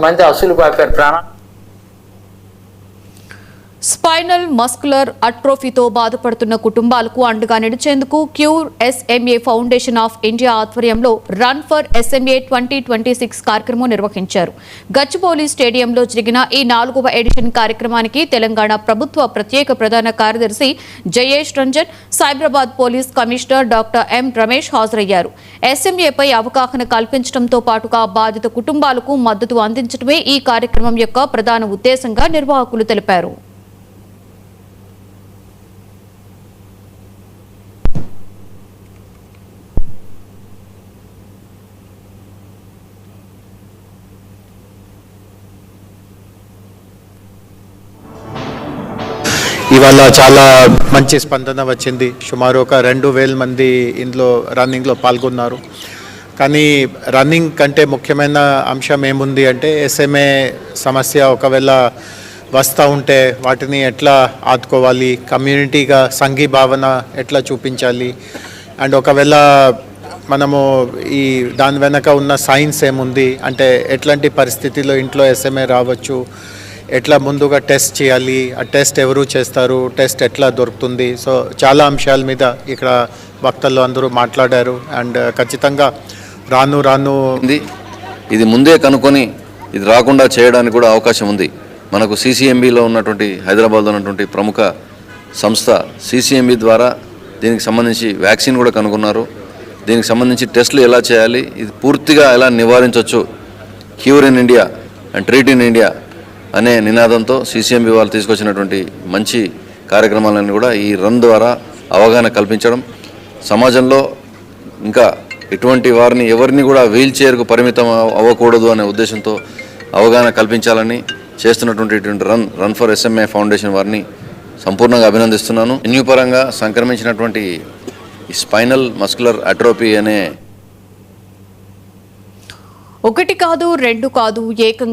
మంది అసలు పాపారు ప్రాణం. స్పైనల్ మస్కులర్ అట్రోఫీతో బాధపడుతున్న కుటుంబాలకు అండగా నిలిచేందుకు cure SMA foundation of India ఆధ్వర్యంలో రన్ ఫర్ ఎస్ఎంఏ 2026 కార్యక్రమం నిర్వహించారు. గచ్చిబౌలి స్టేడియంలో జరిగిన ఈ 4వ ఎడిషన్ కార్యక్రమానికి తెలంగాణ ప్రభుత్వ ప్రత్యేక ప్రధాన కార్యదర్శి Jayesh Ranjan, Cyberabad police commissioner doctor M Ramesh హాజరయ్యారు. ఎస్ఎంఏపై అవగాహన కల్పించడంతో పాటుగా బాధిత కుటుంబాలకు మద్దతు అందించడమే ఈ కార్యక్రమం యొక్క ప్రధాన ఉద్దేశంగా నిర్వాహకులు తెలిపారు. ఇవాళ చాలా మంచి స్పందన వచ్చింది. సుమారు ఒక 2000 మంది ఇందులో రన్నింగ్లో పాల్గొన్నారు. కానీ రన్నింగ్ కంటే ముఖ్యమైన అంశం ఏముంది అంటే ఎస్ఎంఏ సమస్య ఒకవేళ వస్తూ ఉంటే వాటిని ఎట్లా ఆదుకోవాలి, కమ్యూనిటీగా సంఘీభావన ఎట్లా చూపించాలి, అండ్ ఒకవేళ మనము ఈ దాని వెనక ఉన్న సైన్స్ ఏముంది అంటే ఎట్లాంటి పరిస్థితిలో ఇంట్లో ఎస్ఎంఏ రావచ్చు, ఎట్లా ముందుగా టెస్ట్ చేయాలి, ఆ టెస్ట్ ఎవరు చేస్తారు, టెస్ట్ ఎట్లా దొరుకుతుంది. సో చాలా అంశాల మీద ఇక్కడ వక్తలు అందరూ మాట్లాడారు. అండ్ ఖచ్చితంగా రాను ఇది ముందే కనుక్కొని ఇది రాకుండా చేయడానికి కూడా అవకాశం ఉంది. మనకు సిసిఎంబిలో ఉన్నటువంటి హైదరాబాద్లో ఉన్నటువంటి ప్రముఖ సంస్థ సిసిఎంబి ద్వారా దీనికి సంబంధించి వ్యాక్సిన్ కూడా కనుగొన్నారు. దీనికి సంబంధించి టెస్టులు ఎలా చేయాలి, ఇది పూర్తిగా ఎలా నివారించవచ్చు, cure in India and treat in India అనే నినాదంతో సిసిఎంబి వాళ్ళు తీసుకొచ్చినటువంటి మంచి కార్యక్రమాలను కూడా ఈ రన్ ద్వారా అవగాహన కల్పించడం, సమాజంలో ఇంకా ఇటువంటి వారిని ఎవరిని కూడా వీల్ చైర్కు పరిమితం అవ్వకూడదు అనే ఉద్దేశంతో అవగాహన కల్పించాలని చేస్తున్నటువంటి రన్ ఫర్ ఎస్ఎంఏ ఫౌండేషన్ వారిని సంపూర్ణంగా అభినందిస్తున్నాను. జన్యుపరంగా సంక్రమించినటువంటి ఈ స్పైనల్ మస్కులర్ అట్రోఫీ అనే 1 కాదు 2 కాదు ఏకంగా